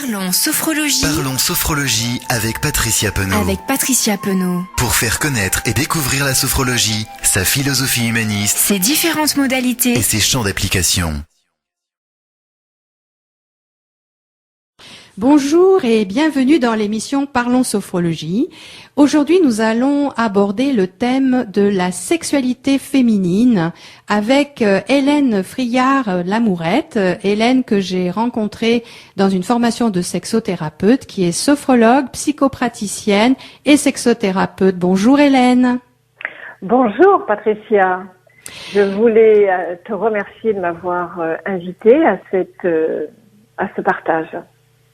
Parlons sophrologie. Parlons sophrologie avec Patricia Penaud. Pour faire connaître et découvrir la sophrologie, sa philosophie humaniste, ses différentes modalités et ses champs d'application. Bonjour et bienvenue dans l'émission Parlons sophrologie. Aujourd'hui, nous allons aborder le thème de la sexualité féminine avec Hélène Friard-Lamourette. Hélène que j'ai rencontrée dans une formation de sexothérapeute qui est sophrologue, psychopraticienne et sexothérapeute. Bonjour Hélène. Bonjour Patricia. Je voulais te remercier de m'avoir invitée à ce partage.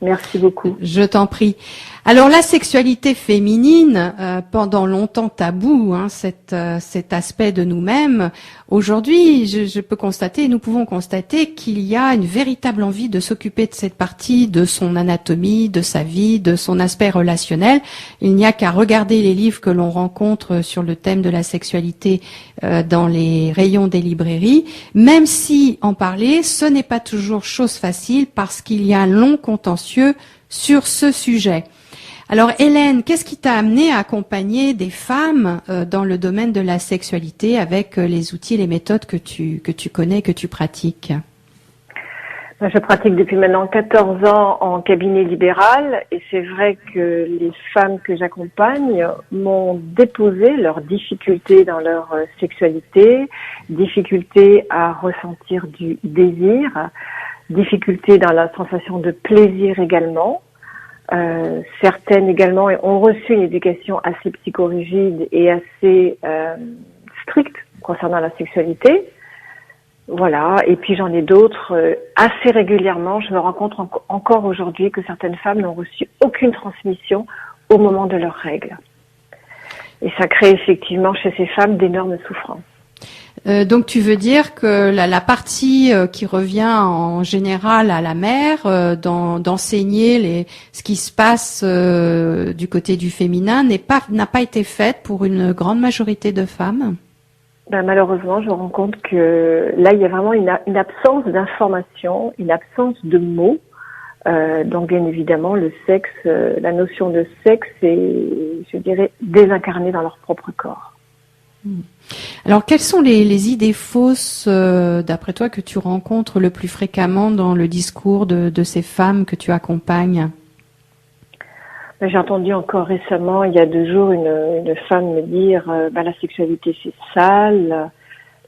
Merci beaucoup. Je t'en prie. Alors la sexualité féminine, pendant longtemps tabou, cet aspect de nous-mêmes, aujourd'hui je peux constater, nous pouvons constater qu'il y a une véritable envie de s'occuper de cette partie, de son anatomie, de sa vie, de son aspect relationnel. Il n'y a qu'à regarder les livres que l'on rencontre sur le thème de la sexualité dans les rayons des librairies, même si en parler, ce n'est pas toujours chose facile parce qu'il y a un long contentieux sur ce sujet. Alors Hélène, qu'est-ce qui t'a amené à accompagner des femmes dans le domaine de la sexualité avec les outils et les méthodes que tu connais, que tu pratiques? Je pratique depuis maintenant 14 ans en cabinet libéral et c'est vrai que les femmes que j'accompagne m'ont déposé leurs difficultés dans leur sexualité, difficultés à ressentir du désir, difficultés dans la sensation de plaisir également. Certaines également ont reçu une éducation assez psychorigide et assez stricte concernant la sexualité. Voilà. Et puis j'en ai d'autres assez régulièrement. Je me rends compte encore aujourd'hui que certaines femmes n'ont reçu aucune transmission au moment de leurs règles. Et ça crée effectivement chez ces femmes d'énormes souffrances. Donc tu veux dire que la partie qui revient en général à la mère d'enseigner ce qui se passe du côté du féminin n'a pas été faite pour une grande majorité de femmes? Malheureusement, je me rends compte que là il y a vraiment une absence d'information, une absence de mots. Donc bien évidemment le sexe, la notion de sexe est, je dirais, désincarnée dans leur propre corps. Alors, quelles sont les idées fausses, d'après toi, que tu rencontres le plus fréquemment dans le discours de ces femmes que tu accompagnes? J'ai entendu encore récemment, il y a 2 jours, une femme me dire la sexualité c'est sale,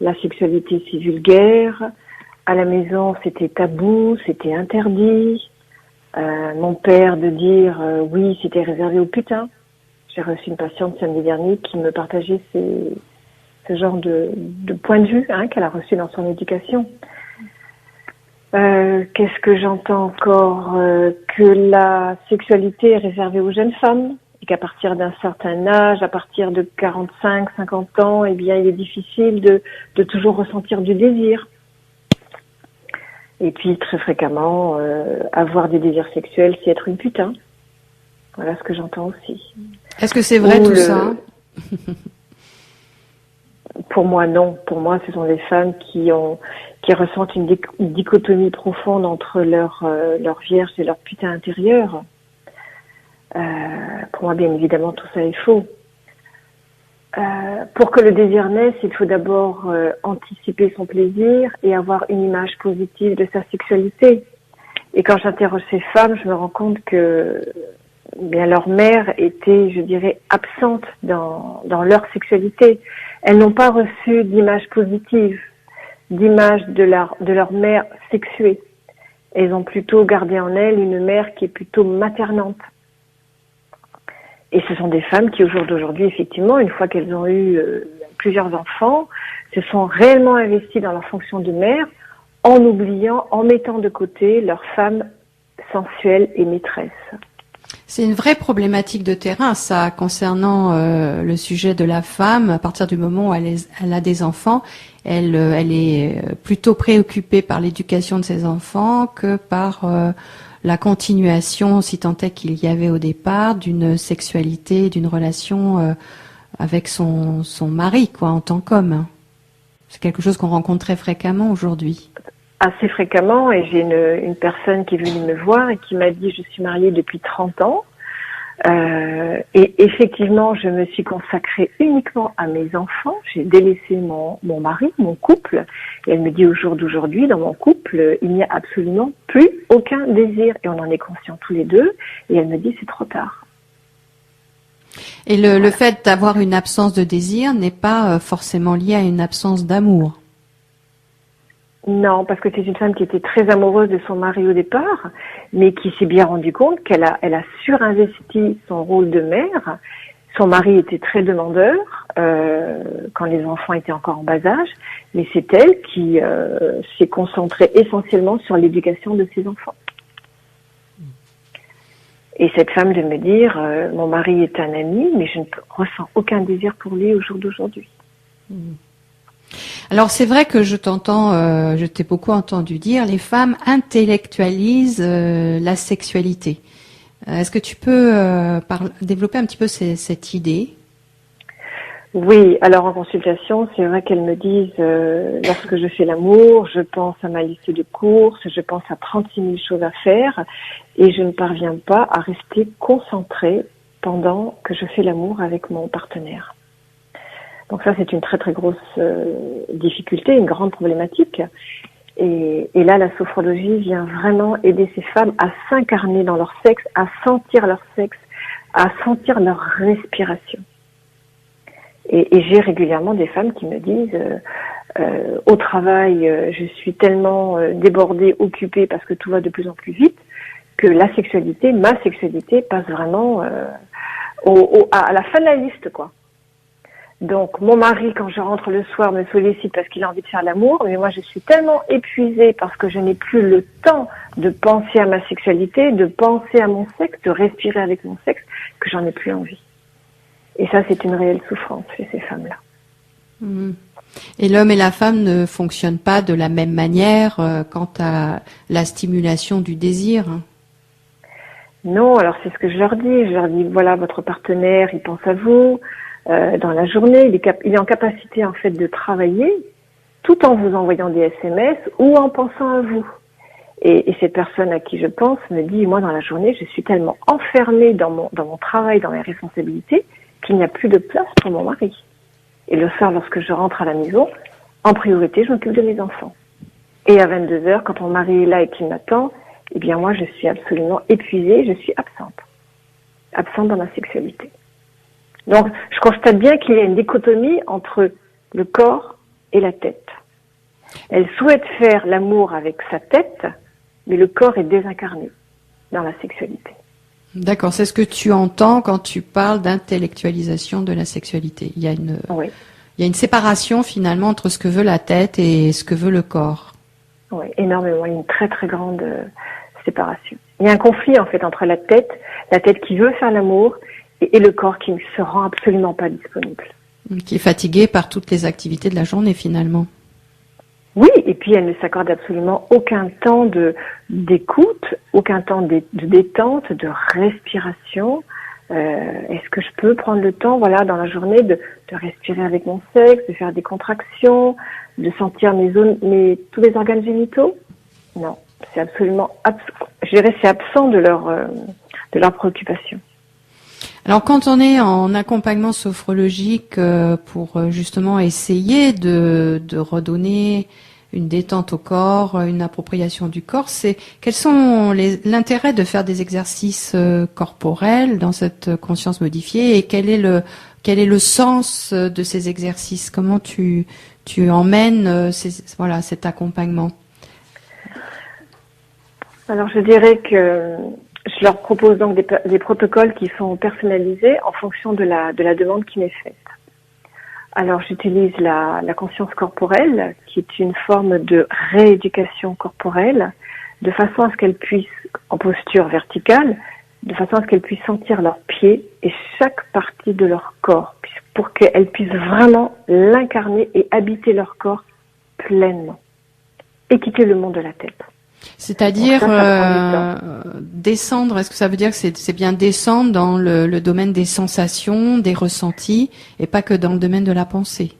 la sexualité c'est vulgaire, à la maison c'était tabou, c'était interdit. Mon père de dire oui, c'était réservé aux putains. J'ai reçu une patiente samedi dernier qui me partageait ce genre de point de vue qu'elle a reçu dans son éducation. Qu'est-ce que j'entends encore? Que la sexualité est réservée aux jeunes femmes et qu'à partir d'un certain âge, à partir de 45, 50 ans, il est difficile de toujours ressentir du désir. Et puis très fréquemment, avoir des désirs sexuels, c'est être une putain. Voilà ce que j'entends aussi. Est-ce que c'est vrai tout ça? Pour moi, non. Pour moi, ce sont des femmes qui ressentent une dichotomie profonde entre leur vierge et leur putain intérieur. Pour moi, bien évidemment, tout ça est faux. Pour que le désir naisse, il faut d'abord anticiper son plaisir et avoir une image positive de sa sexualité. Et quand j'interroge ces femmes, je me rends compte que leur mère était, je dirais, absente dans leur sexualité. Elles n'ont pas reçu d'image positive, d'image de leur mère sexuée. Elles ont plutôt gardé en elles une mère qui est plutôt maternante. Et ce sont des femmes qui, au jour d'aujourd'hui, effectivement, une fois qu'elles ont eu plusieurs enfants, se sont réellement investies dans leur fonction de mère, en mettant de côté leur femme sensuelle et maîtresse. C'est une vraie problématique de terrain, ça, concernant le sujet de la femme. À partir du moment où elle a des enfants, elle est plutôt préoccupée par l'éducation de ses enfants que par la continuation, si tant est qu'il y avait au départ, d'une sexualité, d'une relation avec son mari, en tant qu'homme. C'est quelque chose qu'on rencontre très fréquemment aujourd'hui. assez fréquemment, et j'ai une personne qui est venue me voir et qui m'a dit je suis mariée depuis 30 ans. Et effectivement, je me suis consacrée uniquement à mes enfants. J'ai délaissé mon mari, mon couple. Et elle me dit au jour d'aujourd'hui, dans mon couple, il n'y a absolument plus aucun désir. Et on en est conscients tous les deux. Et elle me dit, c'est trop tard. Et le fait d'avoir une absence de désir n'est pas forcément lié à une absence d'amour. Non, parce que c'est une femme qui était très amoureuse de son mari au départ, mais qui s'est bien rendu compte qu'elle a surinvesti son rôle de mère. Son mari était très demandeur quand les enfants étaient encore en bas âge, mais c'est elle qui s'est concentrée essentiellement sur l'éducation de ses enfants. Et cette femme de me dire, mon mari est un ami, mais je ne ressens aucun désir pour lui au jour d'aujourd'hui. Alors c'est vrai que je t'ai beaucoup entendu dire, les femmes intellectualisent la sexualité. Est-ce que tu peux développer un petit peu cette idée ? Oui, alors en consultation, c'est vrai qu'elles me disent, lorsque je fais l'amour, je pense à ma liste de courses, je pense à 36 000 choses à faire, et je ne parviens pas à rester concentrée pendant que je fais l'amour avec mon partenaire. Donc ça, c'est une très très grosse difficulté, une grande problématique. Et là, la sophrologie vient vraiment aider ces femmes à s'incarner dans leur sexe, à sentir leur sexe, à sentir leur respiration. Et j'ai régulièrement des femmes qui me disent, au travail, je suis tellement débordée, occupée, parce que tout va de plus en plus vite, que ma sexualité passe vraiment à la fin de la liste, quoi. Donc, mon mari, quand je rentre le soir, me sollicite parce qu'il a envie de faire l'amour, mais moi, je suis tellement épuisée parce que je n'ai plus le temps de penser à ma sexualité, de penser à mon sexe, de respirer avec mon sexe, que j'en ai plus envie. Et ça, c'est une réelle souffrance chez ces femmes-là. Mmh. Et l'homme et la femme ne fonctionnent pas de la même manière quant à la stimulation du désir. Non, alors c'est ce que je leur dis. Je leur dis, voilà, votre partenaire, il pense à vous. Dans la journée, il est en capacité en fait de travailler tout en vous envoyant des SMS ou en pensant à vous. Et cette personne à qui je pense me dit, moi dans la journée, je suis tellement enfermée dans mon travail, dans mes responsabilités, qu'il n'y a plus de place pour mon mari. Et le soir, lorsque je rentre à la maison, en priorité, je m'occupe de mes enfants. Et à 22h, quand mon mari est là et qu'il m'attend, eh bien moi, je suis absolument épuisée, je suis absente dans ma sexualité. Donc, je constate bien qu'il y a une dichotomie entre le corps et la tête. Elle souhaite faire l'amour avec sa tête, mais le corps est désincarné dans la sexualité. D'accord, c'est ce que tu entends quand tu parles d'intellectualisation de la sexualité. Il y a une séparation finalement entre ce que veut la tête et ce que veut le corps. Oui, énormément. Il y a une très très grande séparation. Il y a un conflit en fait entre la tête qui veut faire l'amour, et le corps qui ne se rend absolument pas disponible. Qui est fatigué par toutes les activités de la journée finalement. Oui, et puis elle ne s'accorde absolument aucun temps d'écoute, aucun temps de détente, de respiration. Est-ce que je peux prendre le temps, voilà, dans la journée de respirer avec mon sexe, de faire des contractions, de sentir tous les organes génitaux? Non, c'est absolument, je dirais, c'est absent de leur préoccupation. Alors quand on est en accompagnement sophrologique pour justement essayer de redonner une détente au corps, une appropriation du corps, quels sont l'intérêt de faire des exercices corporels dans cette conscience modifiée, et quel est le sens de ces exercices? Comment tu emmènes cet accompagnement? Alors je dirais que je leur propose donc des protocoles qui sont personnalisés en fonction de la demande qui m'est faite. Alors j'utilise la conscience corporelle, qui est une forme de rééducation corporelle, de façon à ce qu'elles puissent, en posture verticale, de façon à ce qu'elles puissent sentir leurs pieds et chaque partie de leur corps, pour qu'elles puissent vraiment l'incarner et habiter leur corps pleinement, et quitter le monde de la tête. C'est-à-dire descendre, est-ce que ça veut dire que c'est bien descendre dans le domaine des sensations, des ressentis, et pas que dans le domaine de la pensée?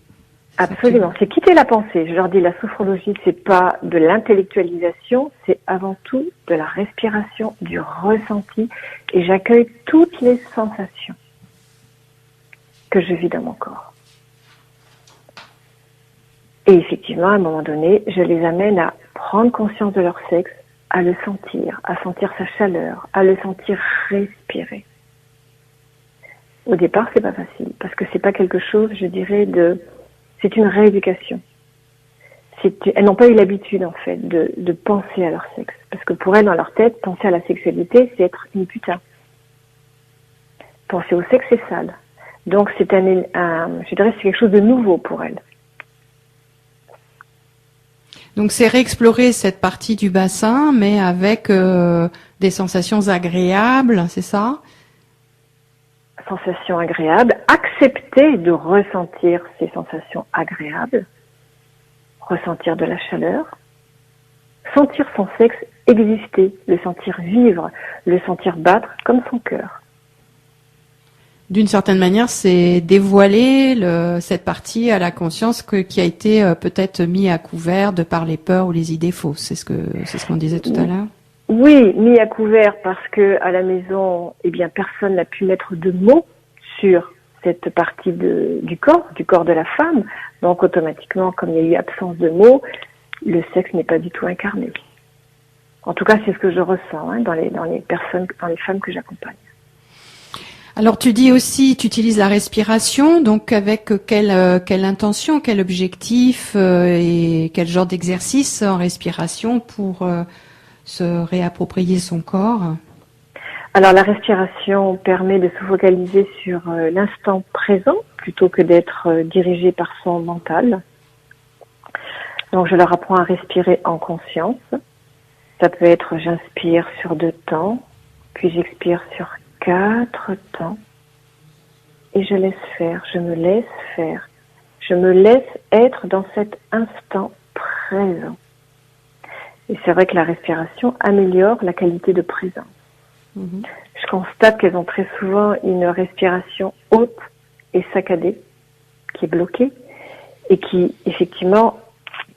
Absolument. C'est quitter la pensée. Je leur dis, la sophrologie, c'est pas de l'intellectualisation, c'est avant tout de la respiration, du ressenti, et j'accueille toutes les sensations que je vis dans mon corps. Et effectivement, à un moment donné, je les amène à prendre conscience de leur sexe, à le sentir, à sentir sa chaleur, à le sentir respirer. Au départ, c'est pas facile, parce que c'est pas quelque chose, je dirais, c'est une rééducation. Elles n'ont pas eu l'habitude, en fait, de penser à leur sexe. Parce que pour elles, dans leur tête, penser à la sexualité, c'est être une putain. Penser au sexe, c'est sale. Donc, je dirais, c'est quelque chose de nouveau pour elles. Donc, c'est réexplorer cette partie du bassin, mais avec des sensations agréables, c'est ça ? Sensations agréables, accepter de ressentir ces sensations agréables, ressentir de la chaleur, sentir son sexe exister, le sentir vivre, le sentir battre comme son cœur. D'une certaine manière, c'est dévoiler cette partie à la conscience qui a été peut-être mis à couvert de par les peurs ou les idées fausses. C'est ce qu'on disait tout à l'heure. Oui, mis à couvert parce que à la maison, personne n'a pu mettre de mots sur cette partie du corps de la femme. Donc automatiquement, comme il y a eu absence de mots, le sexe n'est pas du tout incarné. En tout cas, c'est ce que je ressens dans les femmes que j'accompagne. Alors tu dis aussi, tu utilises la respiration, donc avec quelle intention, quel objectif et quel genre d'exercice en respiration pour se réapproprier son corps? Alors la respiration permet de se focaliser sur l'instant présent plutôt que d'être dirigé par son mental. Donc je leur apprends à respirer en conscience. Ça peut être j'inspire sur 2 temps, puis j'expire sur 4 temps et je laisse faire, je me laisse faire. Je me laisse être dans cet instant présent. Et c'est vrai que la respiration améliore la qualité de présence. Je constate qu'elles ont très souvent une respiration haute et saccadée, qui est bloquée, et qui, effectivement,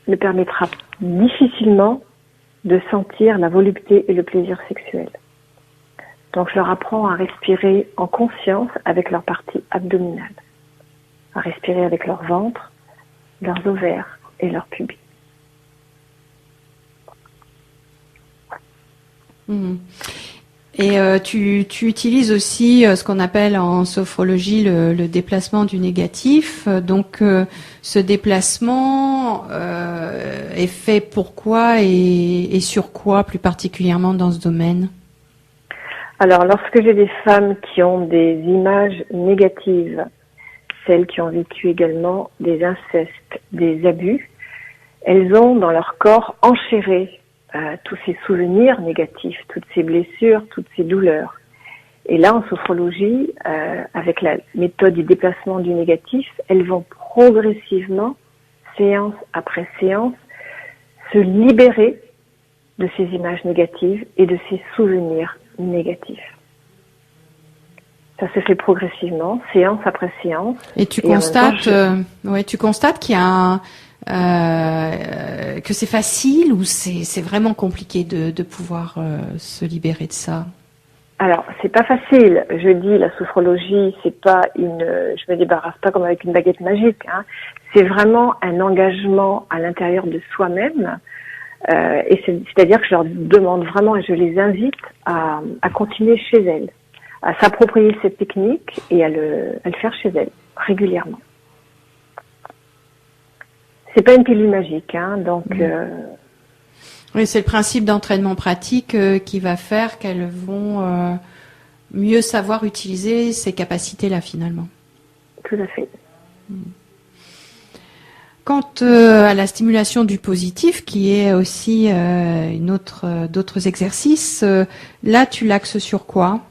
ne permettra difficilement de sentir la volupté et le plaisir sexuel. Donc, je leur apprends à respirer en conscience avec leur partie abdominale, à respirer avec leur ventre, leurs ovaires et leur pubis. Et tu utilises aussi ce qu'on appelle en sophrologie le déplacement du négatif. Donc ce déplacement est fait pourquoi et sur quoi plus particulièrement dans ce domaine? Alors lorsque j'ai des femmes qui ont des images négatives, celles qui ont vécu également des incestes, des abus, elles ont dans leur corps enchéré tous ces souvenirs négatifs, toutes ces blessures, toutes ces douleurs. Et là, en sophrologie, avec la méthode du déplacement du négatif, elles vont progressivement, séance après séance, se libérer de ces images négatives et de ces souvenirs négatifs. Ça se fait progressivement, séance après séance. Et tu constates qu'il y a que c'est facile ou c'est vraiment compliqué de pouvoir se libérer de ça? Alors, c'est pas facile. Je dis, la sophrologie, c'est pas je me débarrasse pas comme avec une baguette magique, hein. C'est vraiment un engagement à l'intérieur de soi-même. Et c'est-à-dire que je leur demande vraiment et je les invite à continuer chez elles, à s'approprier cette technique et à le faire chez elles, régulièrement. C'est pas une pilule magique, hein, donc. Oui, c'est le principe d'entraînement pratique qui va faire qu'elles vont mieux savoir utiliser ces capacités-là, finalement. Tout à fait. Quant à la stimulation du positif, qui est aussi d'autres exercices, là, tu l'axes sur quoi?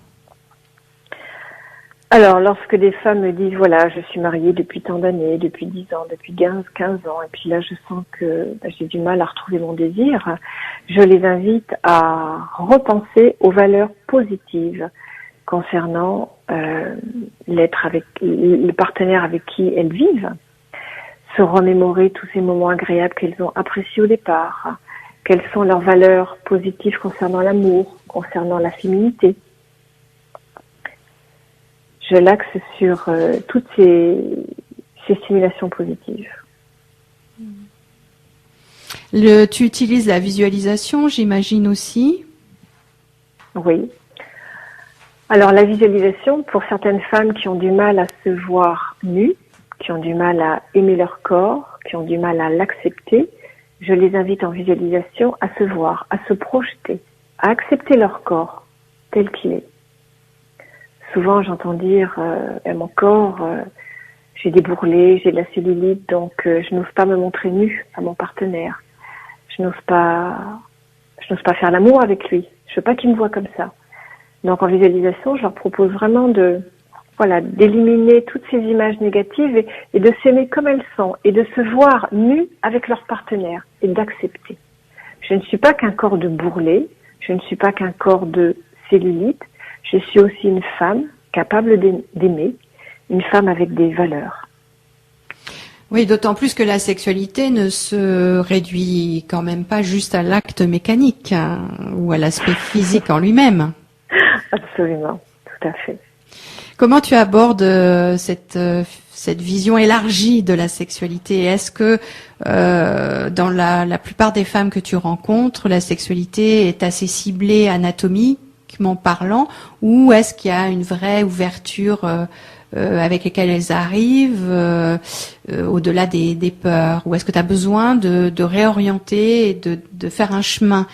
Alors, lorsque des femmes me disent, voilà, je suis mariée depuis tant d'années, depuis 10 ans, depuis 15 ans, et puis là, je sens que j'ai du mal à retrouver mon désir, je les invite à repenser aux valeurs positives concernant le partenaire avec qui elles vivent. se remémorer tous ces moments agréables qu'elles ont appréciés au départ. Quelles sont leurs valeurs positives concernant l'amour, concernant la féminité. Je l'axe sur toutes ces stimulations positives. Tu utilises la visualisation, j'imagine aussi. Oui. Alors la visualisation, pour certaines femmes qui ont du mal à se voir nues, qui ont du mal à aimer leur corps, qui ont du mal à l'accepter, je les invite en visualisation à se voir, à se projeter, à accepter leur corps tel qu'il est. Souvent j'entends dire mon corps, j'ai des bourrelets, j'ai de la cellulite, donc je n'ose pas me montrer nue à mon partenaire. Je n'ose pas faire l'amour avec lui. Je veux pas qu'il me voie comme ça. Donc en visualisation, je leur propose vraiment d'éliminer toutes ces images négatives et de s'aimer comme elles sont et de se voir nues avec leur partenaire et d'accepter. Je ne suis pas qu'un corps de bourrelet, je ne suis pas qu'un corps de cellulite, je suis aussi une femme capable d'aimer, une femme avec des valeurs. Oui, d'autant plus que la sexualité ne se réduit quand même pas juste à l'acte mécanique ou à l'aspect physique en lui-même. Absolument, tout à fait. Comment tu abordes cette vision élargie de la sexualité? Est-ce que dans la plupart des femmes que tu rencontres, la sexualité est assez ciblée anatomiquement parlant, ou est-ce qu'il y a une vraie ouverture avec lesquelles elles arrivent au-delà des peurs? Ou est-ce que tu as besoin de réorienter et de faire un chemin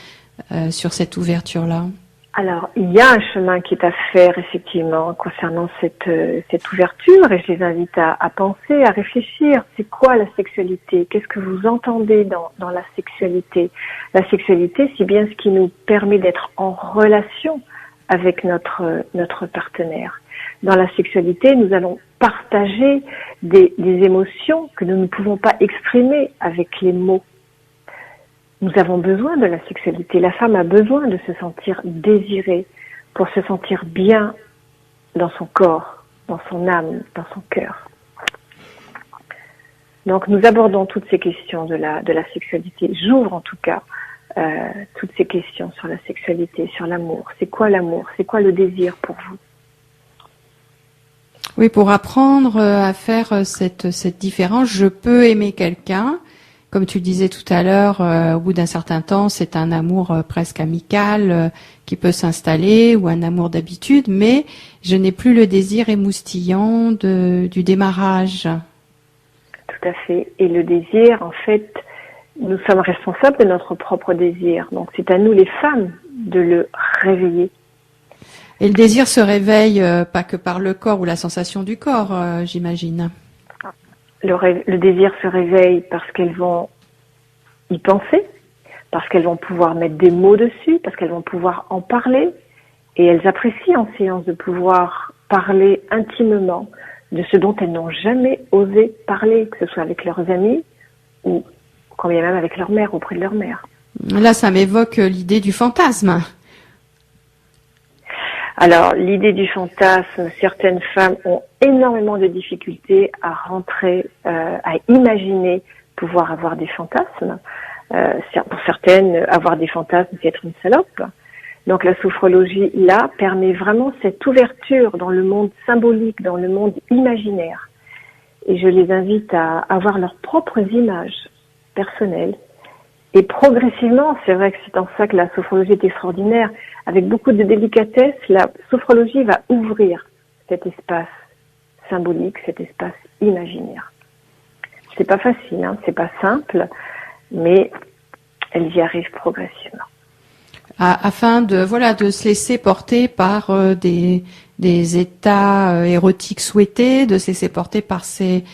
sur cette ouverture-là? Alors, il y a un chemin qui est à faire, effectivement, concernant cette ouverture, et je les invite à penser, à réfléchir. C'est quoi la sexualité? Qu'est-ce que vous entendez dans la sexualité? La sexualité, c'est bien ce qui nous permet d'être en relation avec notre partenaire. Dans la sexualité, nous allons partager des émotions que nous ne pouvons pas exprimer avec les mots. Nous avons besoin de la sexualité. La femme a besoin de se sentir désirée pour se sentir bien dans son corps, dans son âme, dans son cœur. Donc nous abordons toutes ces questions de la sexualité. J'ouvre en tout cas toutes ces questions sur la sexualité, sur l'amour. C'est quoi l'amour? C'est quoi le désir pour vous? Oui, pour apprendre à faire cette différence, je peux aimer quelqu'un. Comme tu le disais tout à l'heure, au bout d'un certain temps, c'est un amour presque amical qui peut s'installer, ou un amour d'habitude, mais je n'ai plus le désir émoustillant du démarrage. Tout à fait. Et le désir, en fait, nous sommes responsables de notre propre désir. Donc c'est à nous les femmes de le réveiller. Et le désir se réveille pas que par le corps ou la sensation du corps, j'imagine. Le désir se réveille parce qu'elles vont y penser, parce qu'elles vont pouvoir mettre des mots dessus, parce qu'elles vont pouvoir en parler. Et elles apprécient en séance de pouvoir parler intimement de ce dont elles n'ont jamais osé parler, que ce soit avec leurs amis ou quand bien même avec leur mère, auprès de leur mère. Là, ça m'évoque l'idée du fantasme. Alors, l'idée du fantasme, certaines femmes ont énormément de difficultés à rentrer, à imaginer pouvoir avoir des fantasmes. Pour certaines, avoir des fantasmes, c'est être une salope. Donc, la sophrologie, là, permet vraiment cette ouverture dans le monde symbolique, dans le monde imaginaire. Et je les invite à avoir leurs propres images personnelles. Et progressivement, c'est vrai que c'est en ça que la sophrologie est extraordinaire. Avec beaucoup de délicatesse, la sophrologie va ouvrir cet espace symbolique, cet espace imaginaire. C'est pas facile, hein, c'est pas simple, mais elles y arrivent progressivement. Afin de se laisser porter par des états érotiques souhaités, de se laisser porter par ses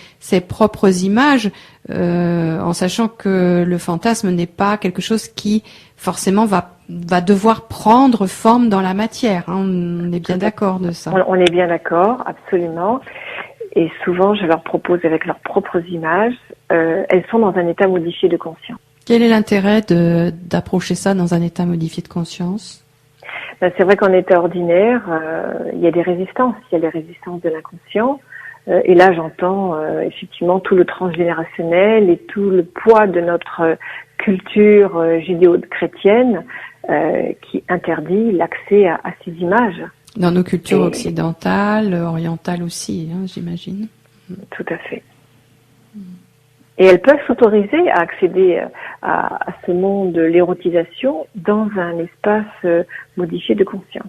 propres images, en sachant que le fantasme n'est pas quelque chose qui forcément va devoir prendre forme dans la matière. Hein. On est bien d'accord de ça. On est bien d'accord, absolument. Et souvent, je leur propose avec leurs propres images, elles sont dans un état modifié de conscience. Quel est l'intérêt d'approcher ça dans un état modifié de conscience? C'est vrai qu'en état ordinaire, il y a des résistances. Il y a les résistances de l'inconscient. Et là, j'entends effectivement tout le transgénérationnel et tout le poids de notre culture judéo-chrétienne qui interdit l'accès à ces images. Dans nos cultures occidentales, orientales aussi, hein, j'imagine. Tout à fait. Et elles peuvent s'autoriser à accéder à ce monde de l'érotisation dans un espace modifié de conscience.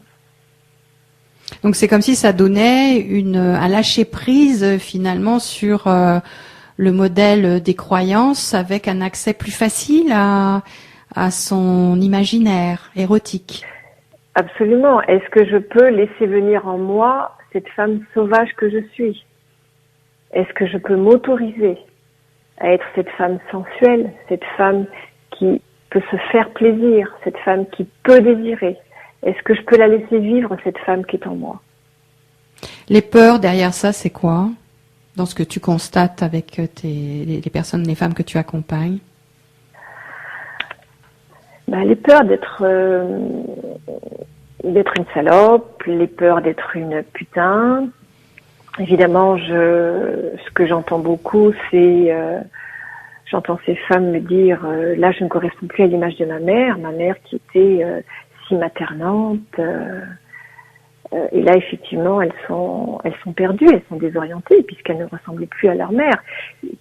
Donc c'est comme si ça donnait un lâcher-prise finalement sur le modèle des croyances avec un accès plus facile à son imaginaire érotique. Absolument. Est-ce que je peux laisser venir en moi cette femme sauvage que je suis? Est-ce que je peux m'autoriser à être cette femme sensuelle, cette femme qui peut se faire plaisir, cette femme qui peut désirer? Est-ce que je peux la laisser vivre, cette femme qui est en moi? Les peurs derrière ça, c'est quoi? Dans ce que tu constates avec les personnes, les femmes que tu accompagnes? Les peurs d'être une salope, les peurs d'être une putain. Évidemment, ce que j'entends beaucoup, c'est j'entends ces femmes me dire là, je ne corresponds plus à l'image de ma mère qui était si maternante. Et là, effectivement, elles sont perdues, elles sont désorientées puisqu'elles ne ressemblent plus à leur mère.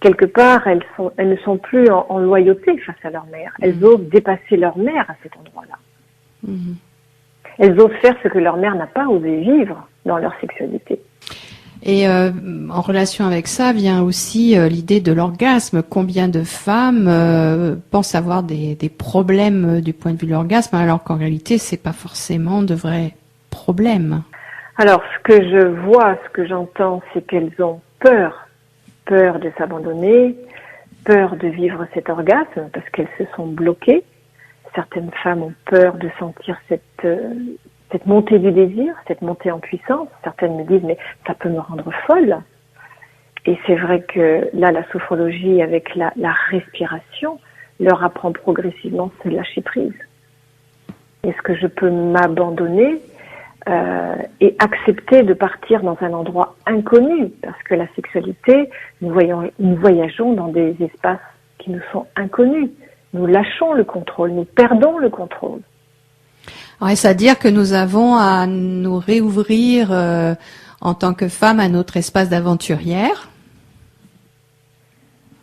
Quelque part, elles ne sont plus en loyauté face à leur mère. Elles osent dépasser leur mère à cet endroit-là. Mmh. Elles osent faire ce que leur mère n'a pas osé vivre dans leur sexualité. Et en relation avec ça vient aussi l'idée de l'orgasme. Combien de femmes pensent avoir des problèmes du point de vue de l'orgasme, alors qu'en réalité, c'est pas forcément de vrais problèmes. Alors, ce que je vois, ce que j'entends, c'est qu'elles ont peur de s'abandonner, peur de vivre cet orgasme, parce qu'elles se sont bloquées. Certaines femmes ont peur de sentir cette montée du désir, cette montée en puissance. Certaines me disent, mais ça peut me rendre folle. Et c'est vrai que là, la sophrologie, avec la respiration, leur apprend progressivement ce lâcher prise. Est-ce que je peux m'abandonner et accepter de partir dans un endroit inconnu? Parce que la sexualité, nous voyageons dans des espaces qui nous sont inconnus. Nous lâchons le contrôle, nous perdons le contrôle. Alors, est-ce à dire que nous avons à nous réouvrir en tant que femmes à notre espace d'aventurière?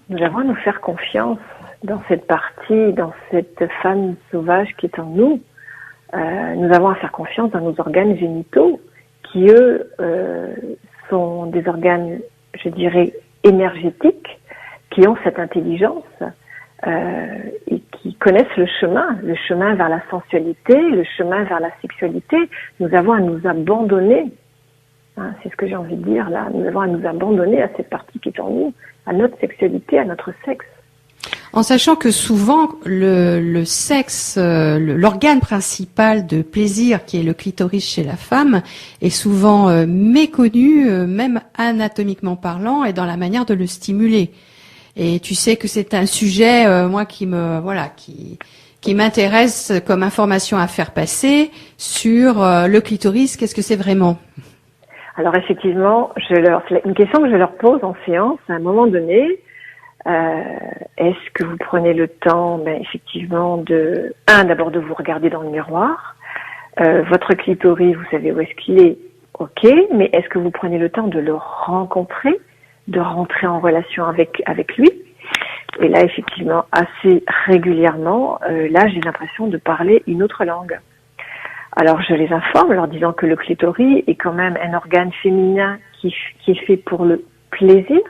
Nous avons à nous faire confiance dans cette partie, dans cette femme sauvage qui est en nous. Nous avons à faire confiance dans nos organes génitaux qui, eux, sont des organes, je dirais, énergétiques, qui ont cette intelligence et qui connaissent le chemin vers la sensualité, le chemin vers la sexualité. Nous avons à nous abandonner, c'est ce que j'ai envie de dire là, nous avons à nous abandonner à cette partie qui est en nous, à notre sexualité, à notre sexe. En sachant que souvent, le sexe, l'organe principal de plaisir, qui est le clitoris chez la femme, est souvent méconnu, même anatomiquement parlant, et dans la manière de le stimuler. Et tu sais que c'est un sujet, moi, qui m'intéresse comme information à faire passer sur le clitoris. Qu'est-ce que c'est vraiment? Alors effectivement, une question que je leur pose en séance, à un moment donné, est-ce que vous prenez le temps, effectivement, d'abord de vous regarder dans le miroir. Votre clitoris, vous savez où est-ce qu'il est? Ok, mais est-ce que vous prenez le temps de le rencontrer, de rentrer en relation avec lui? Et là, effectivement, assez régulièrement, là, j'ai l'impression de parler une autre langue. Alors, je les informe en leur disant que le clitoris est quand même un organe féminin qui est fait pour le plaisir.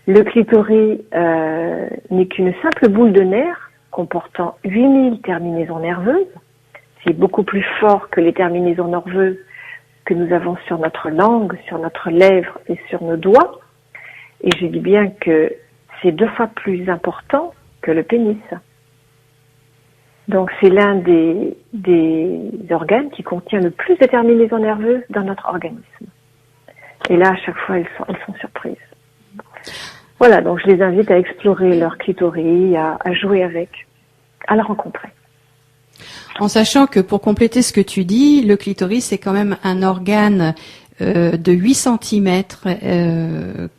Le clitoris n'est qu'une simple boule de nerfs comportant 8000 terminaisons nerveuses. C'est beaucoup plus fort que les terminaisons nerveuses que nous avons sur notre langue, sur notre lèvre et sur nos doigts. Et je dis bien que c'est 2 fois plus important que le pénis. Donc c'est l'un des organes qui contient le plus de terminaisons nerveuses dans notre organisme. Et là, à chaque fois, elles sont surprises. Voilà, donc je les invite à explorer leur clitoris, à jouer avec, à la rencontrer. En sachant que pour compléter ce que tu dis, le clitoris c'est quand même un organe de 8 cm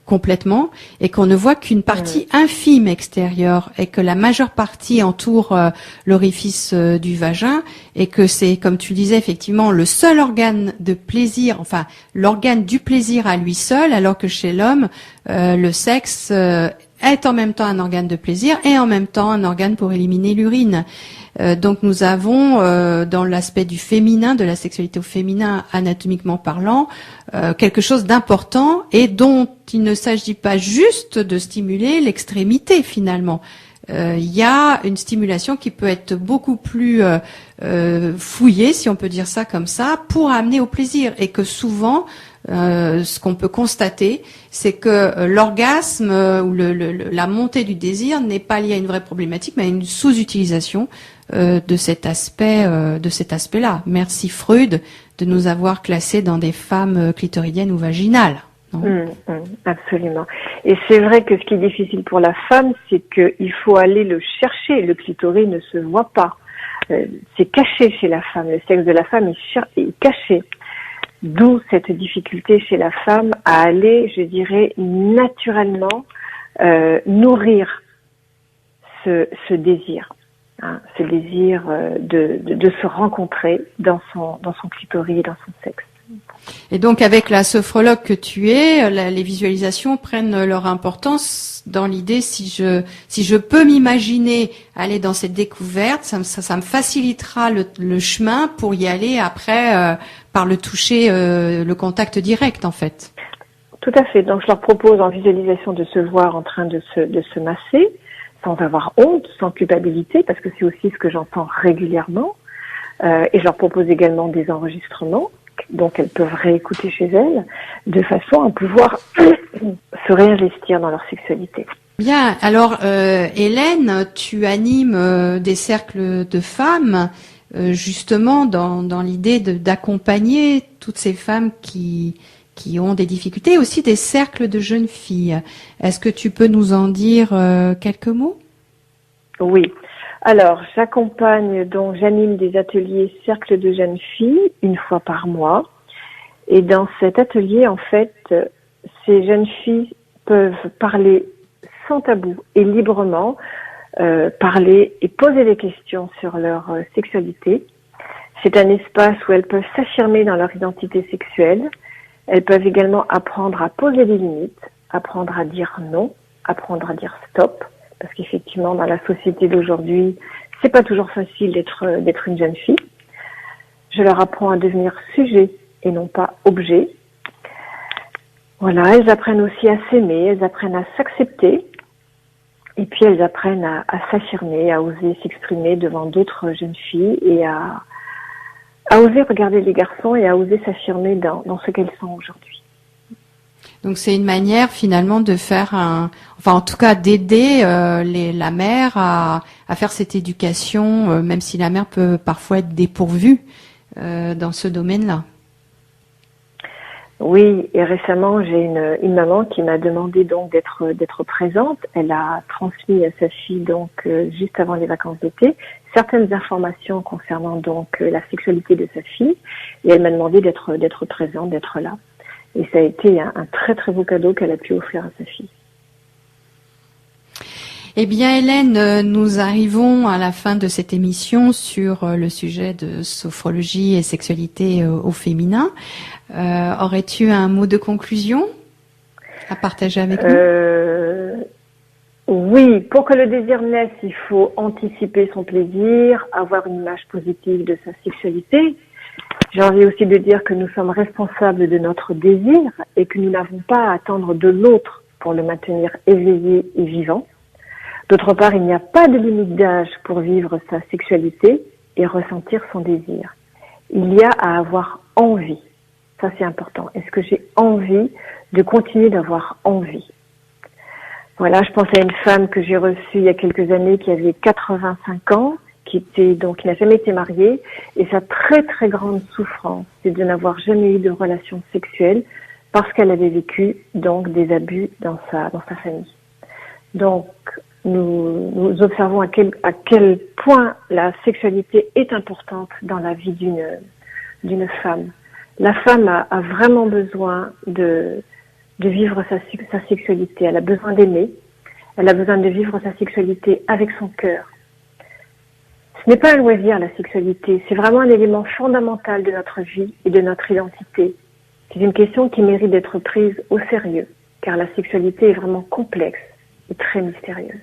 complètement, et qu'on ne voit qu'une partie infime extérieure, et que la majeure partie entoure l'orifice du vagin, et que c'est, comme tu disais, effectivement le seul organe de plaisir, enfin l'organe du plaisir à lui seul, alors que chez l'homme, le sexe est en même temps un organe de plaisir et en même temps un organe pour éliminer l'urine. Donc nous avons dans l'aspect du féminin, de la sexualité au féminin, anatomiquement parlant, quelque chose d'important et dont il ne s'agit pas juste de stimuler l'extrémité finalement. Il y a une stimulation qui peut être beaucoup plus fouillée, si on peut dire ça comme ça, pour amener au plaisir, et que souvent ce qu'on peut constater, c'est que l'orgasme ou la montée du désir n'est pas liée à une vraie problématique, mais à une sous-utilisation de cet aspect-là. Merci Freud de nous avoir classés dans des femmes clitoridiennes ou vaginales. Absolument. Et c'est vrai que ce qui est difficile pour la femme, c'est qu'il faut aller le chercher. Le clitoris ne se voit pas. C'est caché chez la femme. Le sexe de la femme est caché. D'où cette difficulté chez la femme à aller, je dirais, naturellement nourrir ce désir. Ce désir de se rencontrer dans son clitoris et dans son sexe. Et donc, avec la sophrologue que tu es, les visualisations prennent leur importance dans l'idée, si je peux m'imaginer aller dans cette découverte, ça me facilitera le chemin pour y aller après par le toucher, le contact direct, en fait. Tout à fait. Donc, je leur propose en visualisation de se voir en train de se masser, sans avoir honte, sans culpabilité, parce que c'est aussi ce que j'entends régulièrement. Et je leur propose également des enregistrements, donc elles peuvent réécouter chez elles, de façon à pouvoir se réinvestir dans leur sexualité. Bien, alors Hélène, tu animes des cercles de femmes, justement dans l'idée d'accompagner toutes ces femmes qui ont des difficultés, aussi des cercles de jeunes filles. Est-ce que tu peux nous en dire quelques mots ? Oui. Alors, j'anime des ateliers cercles de jeunes filles une fois par mois. Et dans cet atelier, en fait, ces jeunes filles peuvent parler sans tabou et librement, parler et poser des questions sur leur sexualité. C'est un espace où elles peuvent s'affirmer dans leur identité sexuelle. Elles peuvent également apprendre à poser des limites, apprendre à dire non, apprendre à dire stop. Parce qu'effectivement, dans la société d'aujourd'hui, c'est pas toujours facile d'être une jeune fille. Je leur apprends à devenir sujet et non pas objet. Voilà, elles apprennent aussi à s'aimer, elles apprennent à s'accepter. Et puis elles apprennent à s'affirmer, à oser s'exprimer devant d'autres jeunes filles et à oser regarder les garçons et à oser s'affirmer dans ce qu'elles sont aujourd'hui. Donc c'est une manière finalement de faire en tout cas d'aider la mère à faire cette éducation, même si la mère peut parfois être dépourvue dans ce domaine-là. Oui, et récemment j'ai une maman qui m'a demandé donc d'être présente. Elle a transmis à sa fille donc juste avant les vacances d'été certaines informations concernant donc la sexualité de sa fille, et elle m'a demandé d'être présente, d'être là. Et ça a été un très très beau cadeau qu'elle a pu offrir à sa fille. Eh bien Hélène, nous arrivons à la fin de cette émission sur le sujet de sophrologie et sexualité au féminin. Aurais-tu un mot de conclusion à partager avec nous ? Oui, pour que le désir naisse, il faut anticiper son plaisir, avoir une image positive de sa sexualité. J'ai envie aussi de dire que nous sommes responsables de notre désir et que nous n'avons pas à attendre de l'autre pour le maintenir éveillé et vivant. D'autre part, il n'y a pas de limite d'âge pour vivre sa sexualité et ressentir son désir. Il y a à avoir envie. Ça, c'est important. Est-ce que j'ai envie de continuer d'avoir envie ? Voilà, je pense à une femme que j'ai reçue il y a quelques années qui avait 85 ans, qui n'a jamais été mariée, et sa très très grande souffrance, c'est de n'avoir jamais eu de relation sexuelle parce qu'elle avait vécu donc des abus dans sa famille. Donc nous observons à quel point la sexualité est importante dans la vie d'une femme. La femme a vraiment besoin de vivre sa sexualité. Elle a besoin d'aimer. Elle a besoin de vivre sa sexualité avec son cœur. Ce n'est pas un loisir, la sexualité. C'est vraiment un élément fondamental de notre vie et de notre identité. C'est une question qui mérite d'être prise au sérieux, car la sexualité est vraiment complexe et très mystérieuse.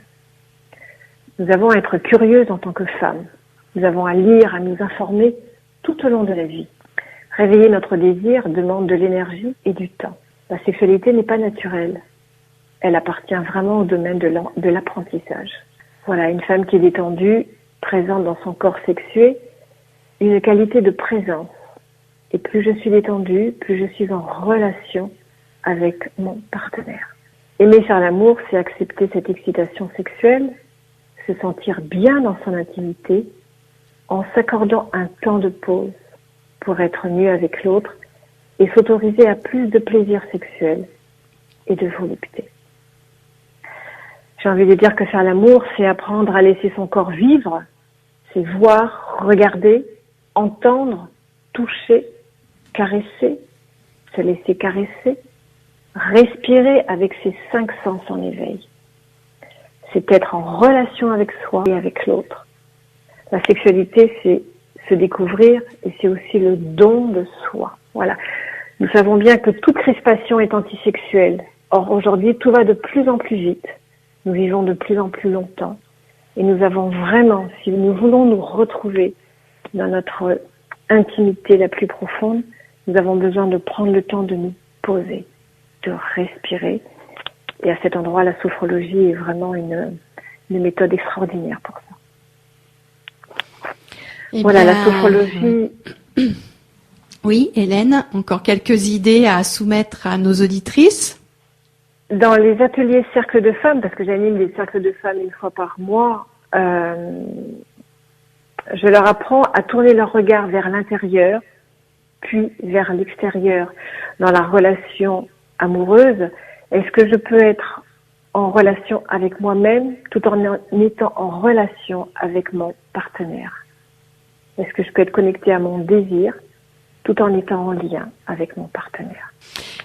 Nous avons à être curieuses en tant que femmes. Nous avons à lire, à nous informer tout au long de la vie. Réveiller notre désir demande de l'énergie et du temps. La sexualité n'est pas naturelle. Elle appartient vraiment au domaine de l'apprentissage. Voilà, une femme qui est détendue, présente dans son corps sexué, une qualité de présence. Et plus je suis détendue, plus je suis en relation avec mon partenaire. Aimer faire l'amour, c'est accepter cette excitation sexuelle, se sentir bien dans son intimité, en s'accordant un temps de pause pour être mieux avec l'autre et s'autoriser à plus de plaisir sexuel et de volupté. J'ai envie de dire que faire l'amour, c'est apprendre à laisser son corps vivre, c'est voir, regarder, entendre, toucher, caresser, se laisser caresser, respirer avec ses 5 sens en éveil. C'est être en relation avec soi et avec l'autre. La sexualité, c'est se découvrir et c'est aussi le don de soi. Voilà. Nous savons bien que toute crispation est antisexuelle. Or, aujourd'hui, tout va de plus en plus vite. Nous vivons de plus en plus longtemps. Et nous avons vraiment, si nous voulons nous retrouver dans notre intimité la plus profonde, nous avons besoin de prendre le temps de nous poser, de respirer. Et à cet endroit, la sophrologie est vraiment une méthode extraordinaire pour ça. Voilà, la sophrologie. Oui, Hélène, encore quelques idées à soumettre à nos auditrices. Dans les ateliers cercles de femmes, parce que j'anime des cercles de femmes 1 fois par mois, je leur apprends à tourner leur regard vers l'intérieur, puis vers l'extérieur. Dans la relation amoureuse, est-ce que je peux être en relation avec moi-même tout en étant en relation avec mon partenaire? Est-ce que je peux être connectée à mon désir tout en étant en lien avec mon partenaire?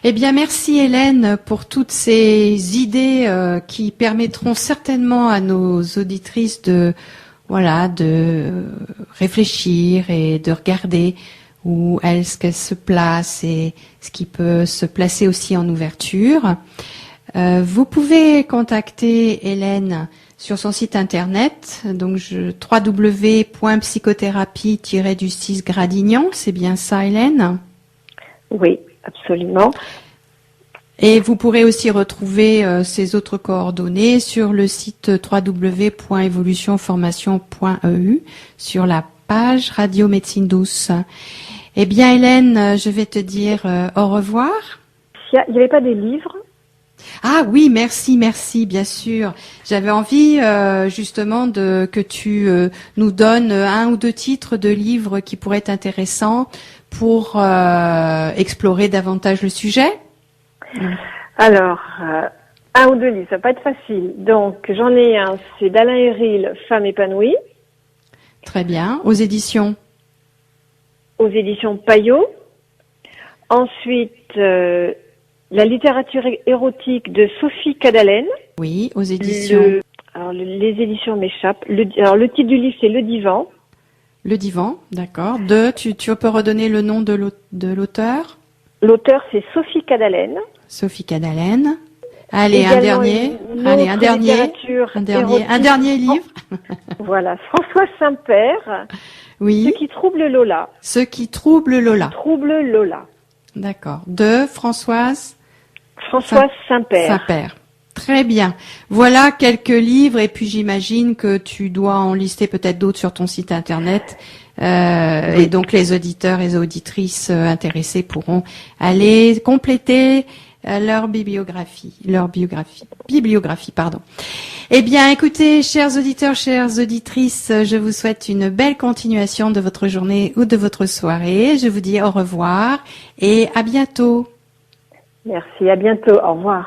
Eh bien, merci Hélène pour toutes ces idées qui permettront certainement à nos auditrices de réfléchir et de regarder où est-ce qu'elle se place et ce qui peut se placer aussi en ouverture. Vous pouvez contacter Hélène sur son site internet, donc www.psychothérapie-du6Gradignan, c'est bien ça Hélène? Oui, absolument. Et vous pourrez aussi retrouver ces autres coordonnées sur le site www.evolutionformation.eu sur la page Radio Médecine Douce. Eh bien Hélène, je vais te dire au revoir. Il n'y avait pas des livres? Ah oui, merci, bien sûr. J'avais envie justement que tu nous donnes 1 ou 2 titres de livres qui pourraient être intéressants pour explorer davantage le sujet. Alors, 1 ou 2 livres, ça va pas être facile. Donc, j'en ai un, c'est d'Alain Héril, Femme épanouie. Très bien. Aux éditions Payot. Ensuite, la littérature érotique de Sophie Cadalen. Oui, aux éditions. Les éditions m'échappent. Le titre du livre, c'est Le Divan. Le Divan, d'accord. Tu peux redonner le nom de l'auteur? L'auteur, c'est Sophie Cadalen. Sophie Cadalen. Allez, également un dernier livre. Voilà, Françoise Saint-Père. Oui. Ce qui trouble Lola. Ce qui trouble Lola. Trouble Lola. D'accord. De Françoise Saint-Père. Saint-Père. Très bien. Voilà quelques livres et puis j'imagine que tu dois en lister peut-être d'autres sur ton site internet. Oui. Et donc les auditeurs et les auditrices intéressés pourront aller compléter leur bibliographie. Eh bien, écoutez, chers auditeurs, chères auditrices, je vous souhaite une belle continuation de votre journée ou de votre soirée. Je vous dis au revoir et à bientôt. Merci, à bientôt. Au revoir.